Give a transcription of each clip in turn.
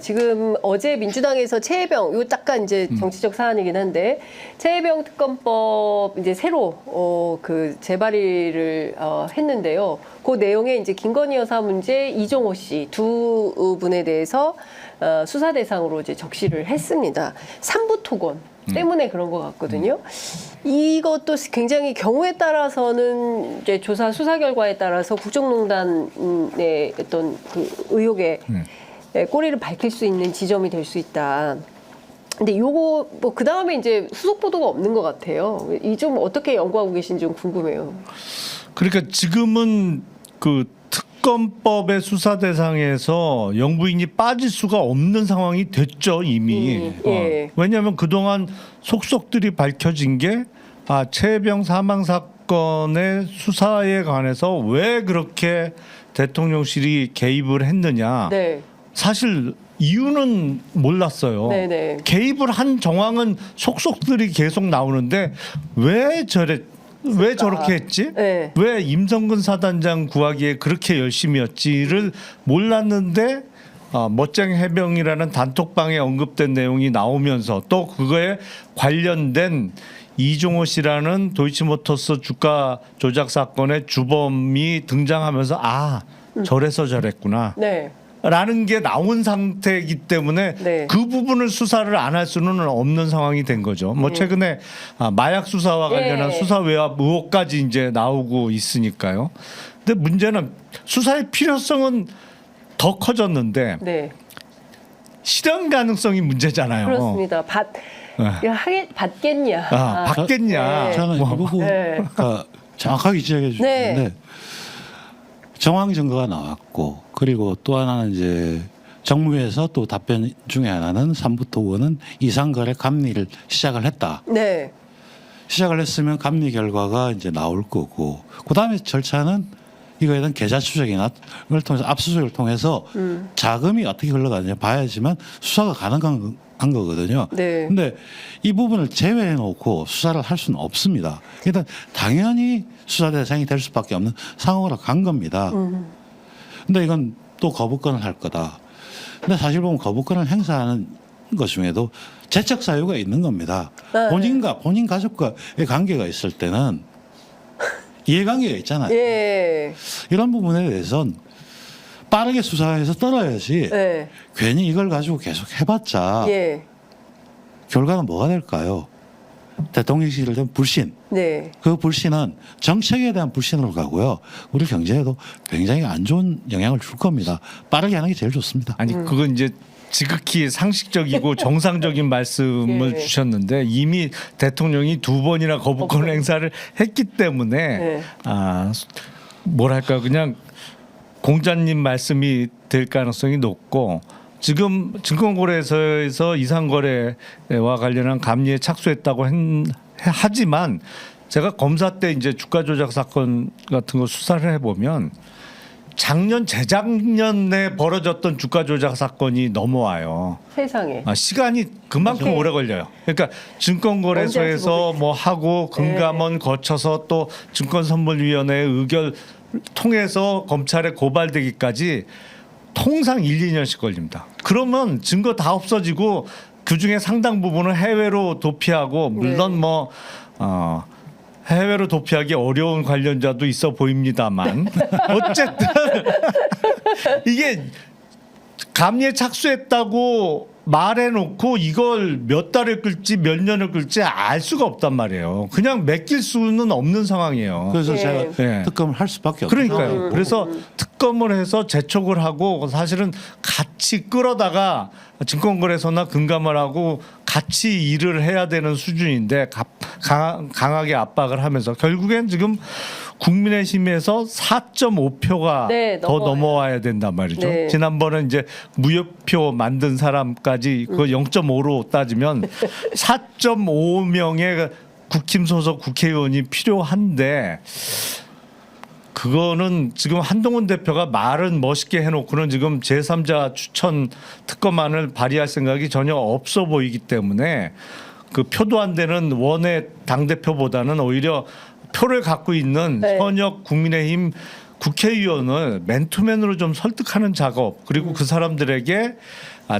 지금 어제 민주당에서 최혜병, 이거 약간 이제 정치적 사안이긴 한데, 최혜병 특검법 이제 새로 그 재발의를 했는데요. 그 내용에 이제 김건희 여사 문제, 이종호 씨 두 분에 대해서 수사 대상으로 이제 적시를 했습니다. 삼부 토건 때문에 그런 것 같거든요. 이것도 굉장히 경우에 따라서는 이제 조사 수사 결과에 따라서 국정농단의 어떤 그 의혹에 꼬리를 밝힐 수 있는 지점이 될 수 있다. 근데 요거 뭐 그 다음에 이제 후속 보도가 없는 것 같아요. 이 좀 어떻게 연구하고 계신지 좀 궁금해요. 그러니까 지금은 그 특검법의 수사 대상에서 영부인이 빠질 수가 없는 상황이 됐죠 이미. 예. 왜냐하면 그동안 속속들이 밝혀진 게 최혜병 사망 사건의 수사에 관해서 왜 그렇게 대통령실이 개입을 했느냐. 네. 사실 이유는 몰랐어요. 네네. 개입을 한 정황은 속속들이 계속 나오는데 왜 저렇게 했지? 네. 왜 임성근 사단장 구하기에 그렇게 열심히였지를 몰랐는데 멋쟁이 해병이라는 단톡방에 언급된 내용이 나오면서 또 그거에 관련된 이종호 씨라는 도이치모터스 주가 조작 사건의 주범이 등장하면서 저래서 저랬구나. 네. 라는 게 나온 상태이기 때문에 네. 그 부분을 수사를 안 할 수는 없는 상황이 된 거죠. 뭐 최근에 마약 수사와 관련한 수사 외압 의혹까지 이제 나오고 있으니까요. 근데 문제는 수사의 필요성은 더 커졌는데 네. 실현 가능성이 문제잖아요. 그렇습니다. 받겠냐? 받겠냐? 네. 저는 이 부분가 정확하게 지적해 주셨는데 네. 정황 증거가 나왔고 그리고 또 하나는 이제 정무위에서 또 답변 중에 하나는 삼부토건은 이상거래 감리를 시작을 했다. 네. 시작을 했으면 감리 결과가 이제 나올 거고 그 다음에 절차는 이거에 대한 계좌 추적이나 걸 통해서 압수수색을 통해서 자금이 어떻게 흘러가느냐 봐야지만 수사가 가능한 거거든요. 네. 근데 이 부분을 제외해 놓고 수사를 할 수는 없습니다. 일단 당연히 수사 대상이 될 수밖에 없는 상황으로 간 겁니다. 근데 이건 또 거부권을 할 거다. 근데 사실 보면 거부권을 행사하는 것 중에도 재척 사유가 있는 겁니다. 본인과 본인 가족과의 관계가 있을 때는 이해관계가 있잖아요. 예. 이런 부분에 대해서는 빠르게 수사해서 떨어야지 네. 괜히 이걸 가지고 계속 해봤자 예. 결과는 뭐가 될까요? 대통령실에 대한 불신. 네. 그 불신은 정책에 대한 불신으로 가고요. 우리 경제에도 굉장히 안 좋은 영향을 줄 겁니다. 빠르게 하는 게 제일 좋습니다. 아니 그건 이제 지극히 상식적이고 정상적인 말씀을 예. 주셨는데 이미 대통령이 2번이나 거부권 행사를 했기 때문에 네. 뭐랄까 그냥 공자님 말씀이 될 가능성이 높고 지금 증권거래소에서 이상거래와 관련한 감리에 착수했다고 하지만 제가 검사 때 이제 주가 조작 사건 같은 거 수사를 해보면 작년 재작년에 벌어졌던 주가 조작 사건이 넘어와요. 세상에. 시간이 그만큼 오래 걸려요. 그러니까 증권거래소에서 뭐 하고 금감원 거쳐서 또 증권선물위원회 의결 통해서 검찰에 고발되기까지 통상 1, 2년씩 걸립니다. 그러면 증거 다 없어지고 그중에 상당 부분은 해외로 도피하고 물론 뭐 해외로 도피하기 어려운 관련자도 있어 보입니다만 어쨌든 이게 감리에 착수했다고 말해놓고 이걸 몇 달을 끌지 몇 년을 끌지 알 수가 없단 말이에요. 그냥 맡길 수는 없는 상황이에요. 그래서 예. 제가 특검을 할 수밖에 없어요. 그러니까요. 그래서 특검을 해서 재촉을 하고 사실은 같이 끌어다가 증권거래소나 금감을 하고 같이 일을 해야 되는 수준인데 강하게 압박을 하면서 결국엔 지금 국민의힘에서 4.5표가 네, 더 넘어와야 된단 말이죠. 네. 지난번에 이제 무효표 만든 사람까지 그거 0.5로 따지면 4.5명의 국힘 소속 국회의원이 필요한데 그거는 지금 한동훈 대표가 말은 멋있게 해놓고는 지금 제3자 추천 특검안을 발의할 생각이 전혀 없어 보이기 때문에 그 표도 안 되는 원외 당대표보다는 오히려 표를 갖고 있는 현역 국민의힘 국회의원을 맨투맨으로 좀 설득하는 작업 그리고 그 사람들에게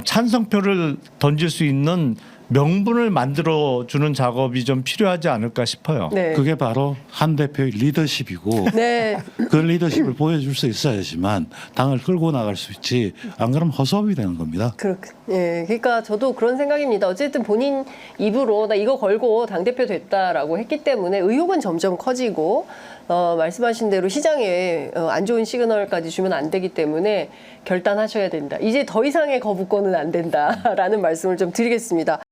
찬성표를 던질 수 있는 명분을 만들어 주는 작업이 좀 필요하지 않을까 싶어요. 네. 그게 바로 한 대표의 리더십이고 네. 그 리더십을 보여줄 수 있어야지만 당을 끌고 나갈 수 있지. 안 그러면 허수아비 되는 겁니다. 그렇게. 예. 그러니까 저도 그런 생각입니다. 어쨌든 본인 입으로 나 이거 걸고 당대표 됐다라고 했기 때문에 의혹은 점점 커지고 말씀하신 대로 시장에 안 좋은 시그널까지 주면 안 되기 때문에 결단하셔야 된다. 이제 더 이상의 거부권은 안 된다라는 말씀을 좀 드리겠습니다.